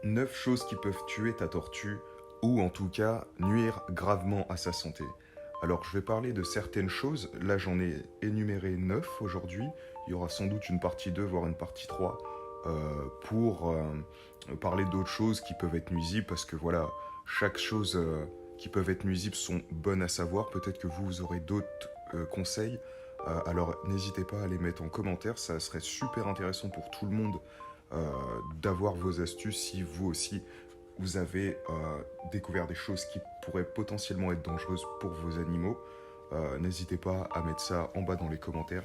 9 choses qui peuvent tuer ta tortue ou en tout cas nuire gravement à sa santé. Alors je vais parler de certaines choses, là j'en ai énuméré 9 aujourd'hui, il y aura sans doute une partie 2 voire une partie 3 pour parler d'autres choses qui peuvent être nuisibles parce que voilà, chaque chose qui peuvent être nuisibles sont bonnes à savoir, peut-être que vous aurez d'autres conseils, alors n'hésitez pas à les mettre en commentaire, ça serait super intéressant pour tout le monde d'avoir vos astuces si vous aussi vous avez découvert des choses qui pourraient potentiellement être dangereuses pour vos animaux. N'hésitez pas à mettre ça en bas dans les commentaires.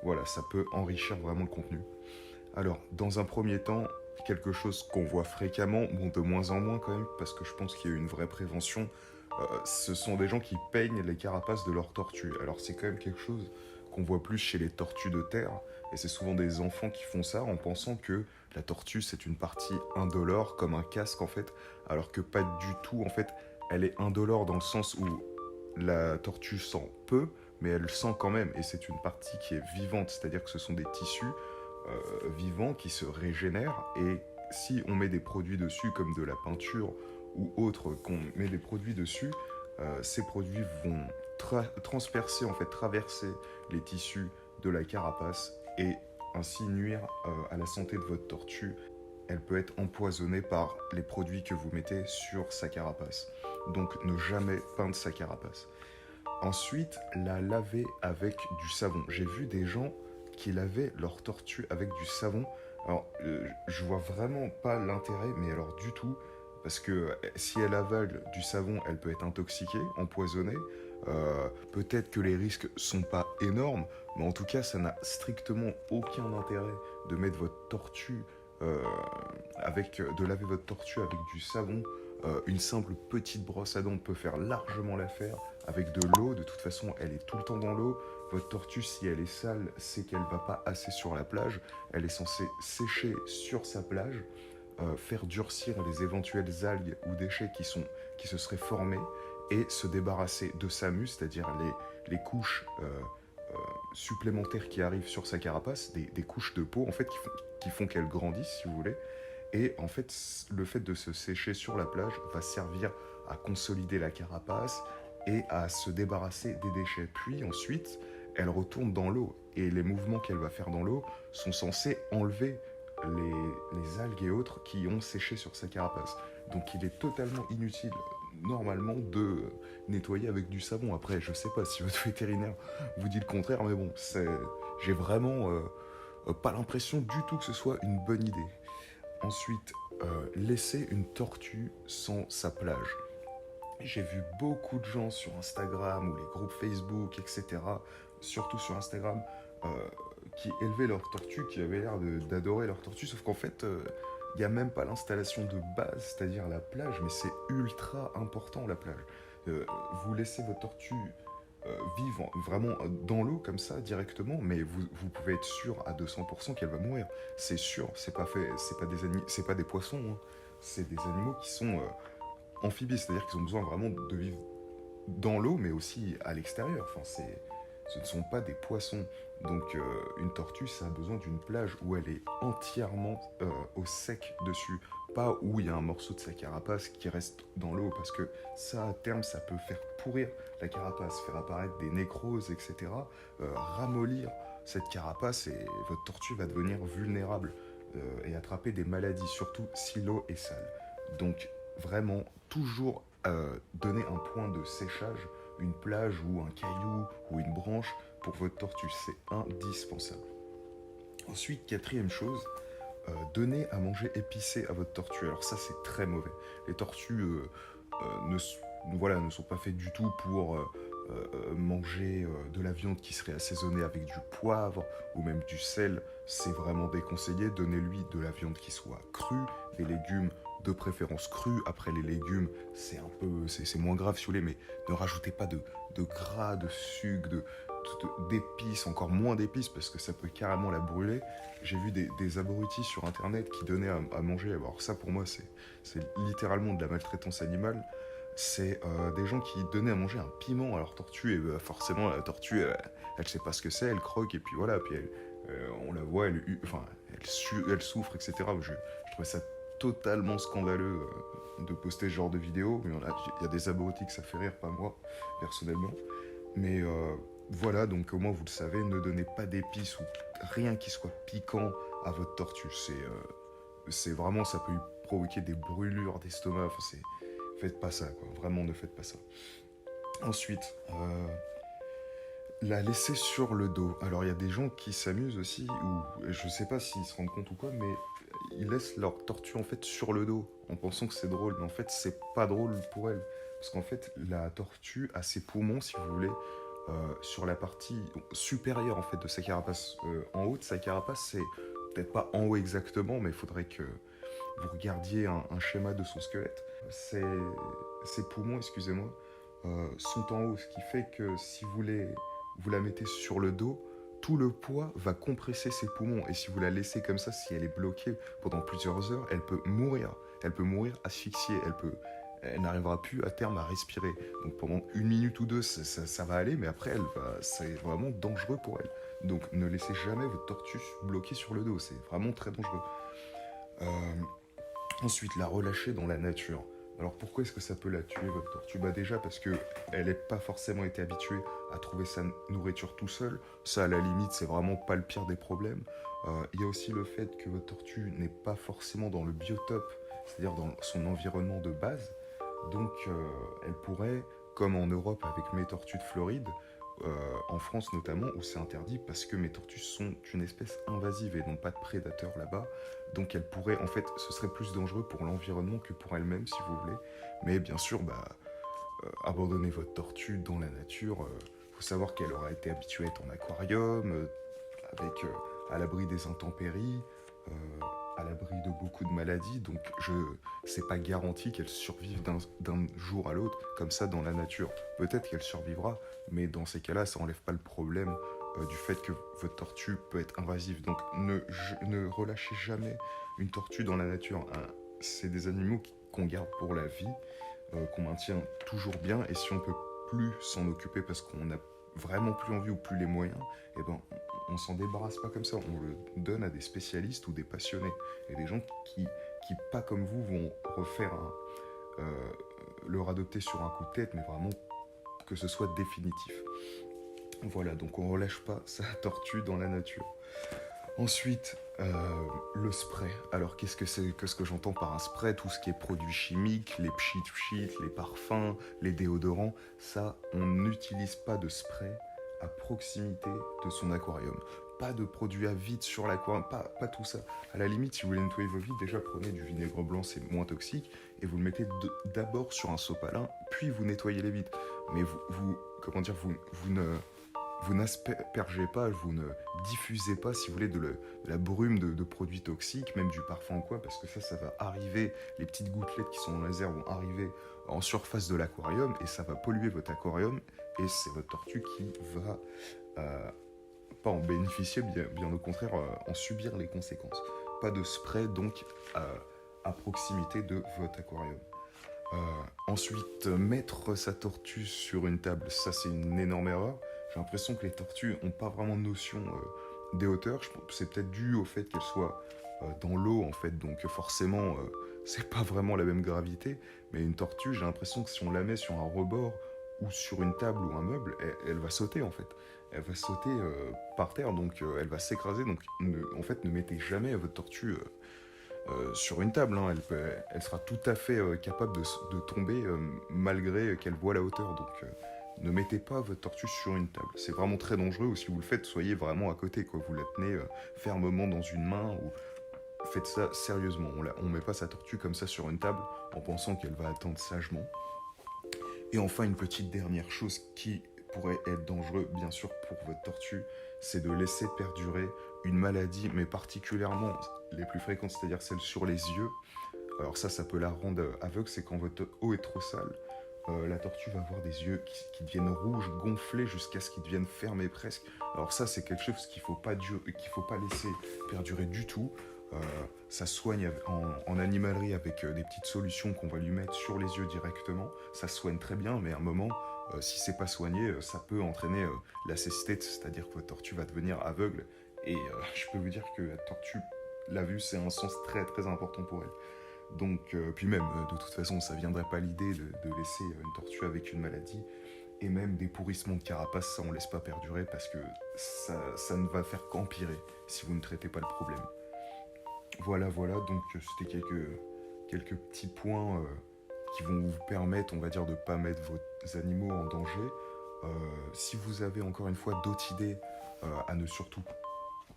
Voilà, ça peut enrichir vraiment le contenu. Alors, dans un premier temps, quelque chose qu'on voit fréquemment, bon de moins en moins quand même, parce que je pense qu'il y a une vraie prévention, ce sont des gens qui peignent les carapaces de leurs tortues. Alors c'est quand même quelque chose qu'on voit plus chez les tortues de terre, et c'est souvent des enfants qui font ça en pensant que la tortue c'est une partie indolore, comme un casque en fait, alors que pas du tout en fait, elle est indolore dans le sens où la tortue sent peu, mais elle sent quand même, et c'est une partie qui est vivante, c'est-à-dire que ce sont des tissus vivants qui se régénèrent, et si on met des produits dessus comme de la peinture ou autre, qu'on met des produits dessus, ces produits vont transpercer, en fait traverser les tissus de la carapace et ainsi nuire à la santé de votre tortue. Elle peut être empoisonnée par les produits que vous mettez sur sa carapace. Donc ne jamais peindre sa carapace. Ensuite, la laver avec du savon. J'ai vu des gens qui lavaient leur tortue avec du savon. Alors, je vois vraiment pas l'intérêt, mais alors du tout, parce que si elle avale du savon, elle peut être intoxiquée, empoisonnée. Peut-être que les risques sont pas énormes, mais en tout cas, ça n'a strictement aucun intérêt de mettre votre tortue de laver votre tortue avec du savon. Une simple petite brosse à dents peut faire largement l'affaire avec de l'eau. De toute façon, elle est tout le temps dans l'eau. Votre tortue, si elle est sale, c'est qu'elle ne va pas assez sur la plage. Elle est censée sécher sur sa plage, faire durcir les éventuelles algues ou déchets qui se seraient formés et se débarrasser de sa mue, c'est-à-dire les couches supplémentaires qui arrivent sur sa carapace, des couches de peau en fait qui font qu'elle grandisse, si vous voulez. Et en fait, le fait de se sécher sur la plage va servir à consolider la carapace et à se débarrasser des déchets. Puis ensuite, elle retourne dans l'eau. Et les mouvements qu'elle va faire dans l'eau sont censés enlever les algues et autres qui ont séché sur sa carapace. Donc il est totalement inutile, normalement, de nettoyer avec du savon. Après, je sais pas si votre vétérinaire vous dit le contraire, mais bon, j'ai vraiment pas l'impression du tout que ce soit une bonne idée. Ensuite, laisser une tortue sans sa plage. J'ai vu beaucoup de gens sur Instagram ou les groupes Facebook, etc., surtout sur Instagram, qui élevaient leurs tortues, qui avaient l'air d'adorer leurs tortues, sauf qu'en fait, il n'y a même pas l'installation de base, c'est-à-dire la plage, mais c'est ultra important la plage. Vous laissez votre tortue vivre vraiment dans l'eau comme ça directement, mais vous pouvez être sûr à 200% qu'elle va mourir. C'est sûr, c'est pas des poissons, hein. C'est des animaux qui sont amphibies, c'est-à-dire qu'ils ont besoin vraiment de vivre dans l'eau, mais aussi à l'extérieur. Enfin, ce ne sont pas des poissons. Donc une tortue, ça a besoin d'une plage où elle est entièrement au sec dessus, pas où il y a un morceau de sa carapace qui reste dans l'eau, parce que ça, à terme, ça peut faire pourrir la carapace, faire apparaître des nécroses, etc., ramollir cette carapace, et votre tortue va devenir vulnérable et attraper des maladies, surtout si l'eau est sale. Donc vraiment, toujours donner un point de séchage, une plage ou un caillou ou une branche pour votre tortue, c'est indispensable. Ensuite, quatrième chose, donner à manger épicé à votre tortue. Alors ça, c'est très mauvais. Les tortues ne sont pas faites du tout pour manger de la viande qui serait assaisonnée avec du poivre ou même du sel. C'est vraiment déconseillé. Donnez-lui de la viande qui soit crue, des légumes de préférence crus. Après, les légumes, c'est moins grave si vous voulez, mais ne rajoutez pas de gras, de sucre, d'épices, encore moins d'épices parce que ça peut carrément la brûler. J'ai vu des abrutis sur internet qui donnaient à manger. Alors ça, pour moi, c'est littéralement de la maltraitance animale. C'est des gens qui donnaient à manger un piment à leur tortue, et forcément la tortue elle sait pas ce que c'est, elle croque, et puis voilà, puis on la voit, elle souffre, etc. Je trouvais ça totalement scandaleux de poster ce genre de vidéo. Il y a des abrutis que ça fait rire, pas moi, personnellement. Mais voilà, donc au moins vous le savez, ne donnez pas d'épices ou rien qui soit piquant à votre tortue. C'est vraiment, ça peut lui provoquer des brûlures d'estomac. Enfin, faites pas ça, quoi. Vraiment, ne faites pas ça. Ensuite, la laisser sur le dos. Alors, il y a des gens qui s'amusent aussi, ou je sais pas s'ils se rendent compte ou quoi, mais ils laissent leur tortue en fait sur le dos en pensant que c'est drôle. Mais en fait, c'est pas drôle pour elle. Parce qu'en fait, la tortue a ses poumons, si vous voulez, sur la partie supérieure en fait de sa carapace. En haut de sa carapace, c'est peut-être pas en haut exactement, mais il faudrait que vous regardiez un schéma de son squelette. Ses poumons, excusez-moi, sont en haut, ce qui fait que si vous la mettez sur le dos, tout le poids va compresser ses poumons. Et si vous la laissez comme ça, si elle est bloquée pendant plusieurs heures, elle peut mourir. Elle peut mourir asphyxiée. Elle n'arrivera plus à terme à respirer. Donc pendant 1 minute ou 2, ça va aller, mais après, c'est vraiment dangereux pour elle. Donc ne laissez jamais votre tortue bloquée sur le dos. C'est vraiment très dangereux. Ensuite, la relâcher dans la nature. Alors pourquoi est-ce que ça peut la tuer, votre tortue? Déjà parce qu'elle n'est pas forcément été habituée à trouver sa nourriture tout seul. Ça, à la limite, c'est vraiment pas le pire des problèmes. Il y a aussi le fait que votre tortue n'est pas forcément dans le biotope, c'est-à-dire dans son environnement de base. Donc elle pourrait, comme en Europe avec mes tortues de Floride, en France notamment, où c'est interdit parce que mes tortues sont une espèce invasive et n'ont pas de prédateurs là-bas. Donc elle pourrait, en fait, ce serait plus dangereux pour l'environnement que pour elle-même, si vous voulez. Mais bien sûr, abandonner votre tortue dans la nature, faut savoir qu'elle aura été habituée à être en aquarium, à l'abri des intempéries, euh, à l'abri de beaucoup de maladies. Donc c'est pas garanti qu'elle survive d'un jour à l'autre comme ça dans la nature. Peut-être qu'elle survivra, mais dans ces cas-là, ça enlève pas le problème du fait que votre tortue peut être invasive. Donc ne relâchez jamais une tortue dans la nature. C'est des animaux qu'on garde pour la vie, qu'on maintient toujours bien, et si on peut plus s'en occuper parce qu'on n'a vraiment plus envie ou plus les moyens, eh ben on s'en débarrasse pas comme ça, on le donne à des spécialistes ou des passionnés, et des gens qui pas comme vous, vont refaire leur adopter sur un coup de tête, mais vraiment que ce soit définitif. Voilà, donc on relâche pas sa tortue dans la nature. Ensuite, le spray. Alors qu'est-ce que j'entends par un spray? Tout ce qui est produits chimiques, les pchit-pchit, les parfums, les déodorants, ça, on n'utilise pas de spray à proximité de son aquarium. Pas de produits à vide sur l'aquarium, pas tout ça. À la limite, si vous voulez nettoyer vos vides, déjà prenez du vinaigre blanc, c'est moins toxique, et vous le mettez d'abord sur un sopalin, puis vous nettoyez les vides. Mais vous n'aspergez pas, vous ne diffusez pas, si vous voulez, de la brume de produits toxiques, même du parfum ou quoi, parce que ça va arriver, les petites gouttelettes qui sont dans les airs vont arriver en surface de l'aquarium, et ça va polluer votre aquarium, et c'est votre tortue qui va pas en bénéficier, bien au contraire, en subir les conséquences. Pas de spray, donc, à proximité de votre aquarium. Ensuite, mettre sa tortue sur une table, ça c'est une énorme erreur. J'ai l'impression que les tortues n'ont pas vraiment de notion des hauteurs. C'est peut-être dû au fait qu'elles soient dans l'eau, en fait, donc forcément, c'est pas vraiment la même gravité. Mais une tortue, j'ai l'impression que si on la met sur un rebord ou sur une table ou un meuble, elle va sauter, en fait. Elle va sauter par terre, donc elle va s'écraser. Donc, ne mettez jamais votre tortue sur une table, hein. Elle sera tout à fait capable de tomber malgré qu'elle voit la hauteur. Donc ne mettez pas votre tortue sur une table. C'est vraiment très dangereux, ou si vous le faites, soyez vraiment à côté, quoi. Vous la tenez fermement dans une main, ou faites ça sérieusement. On met pas sa tortue comme ça sur une table en pensant qu'elle va attendre sagement. Et enfin, une petite dernière chose qui pourrait être dangereux, bien sûr, pour votre tortue, c'est de laisser perdurer une maladie, mais particulièrement les plus fréquentes, c'est-à-dire celles sur les yeux. Alors ça peut la rendre aveugle, c'est quand votre eau est trop sale. La tortue va avoir des yeux qui deviennent rouges, gonflés, jusqu'à ce qu'ils deviennent fermés presque. Alors ça, c'est quelque chose qu'il faut pas laisser perdurer du tout. Ça soigne en animalerie avec des petites solutions qu'on va lui mettre sur les yeux directement. Ça soigne très bien, mais à un moment, si c'est pas soigné, ça peut entraîner la cécité, c'est-à-dire que votre tortue va devenir aveugle. Et je peux vous dire que la tortue, la vue, c'est un sens très très important pour elle. Donc, puis même, de toute façon, ça viendrait pas l'idée de laisser une tortue avec une maladie. Et même des pourrissements de carapace, ça on laisse pas perdurer parce que ça ne va faire qu'empirer si vous ne traitez pas le problème. Voilà, donc c'était quelques petits points qui vont vous permettre, on va dire, de ne pas mettre vos animaux en danger. Si vous avez encore une fois d'autres idées à ne surtout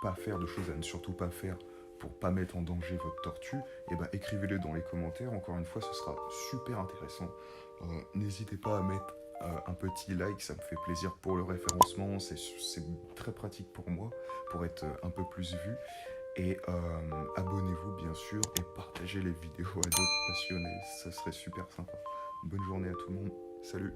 pas faire, de choses à ne surtout pas faire pour pas mettre en danger votre tortue, eh ben, écrivez-le dans les commentaires. Encore une fois, ce sera super intéressant. N'hésitez pas à mettre un petit like, ça me fait plaisir pour le référencement, c'est très pratique pour moi, pour être un peu plus vu. Et abonnez-vous bien sûr et partagez les vidéos à d'autres passionnés, ça serait super sympa. Bonne journée à tout le monde, salut!